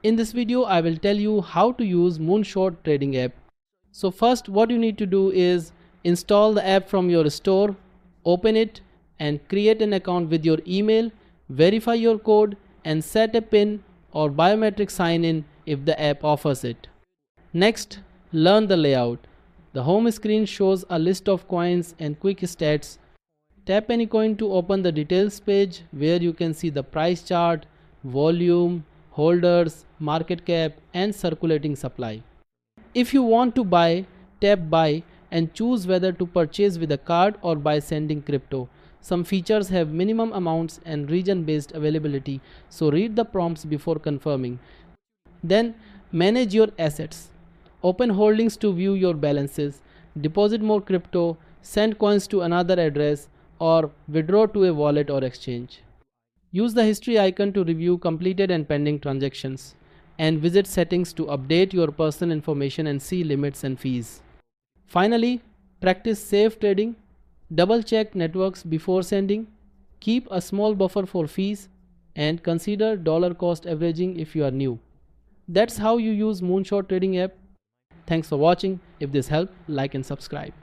In this video, I will tell you how to use Moonshot trading app. So first, what you need to do is install the app from your store, open it and create an account with your email, verify your code and set a PIN or biometric sign-in if the app offers it. Next, learn the layout. The home screen shows a list of coins and quick stats. Tap any coin to open the details page where you can see the price chart, volume, holders, market cap and circulating supply. If you want to buy, tap buy and choose whether to purchase with a card or by sending crypto. Some features have minimum amounts and region-based availability, so read the prompts before confirming. Then manage your assets. Open holdings to view your balances, deposit more crypto, send coins to another address, or withdraw to a wallet or exchange. Use the history icon to review completed and pending transactions, and visit settings to update your personal information and see limits and fees. Finally, practice safe trading. Double check networks before sending, keep a small buffer for fees, and consider dollar cost averaging if you are new. That's how you use Moonshot trading app. Thanks for watching. If this helped, like and subscribe.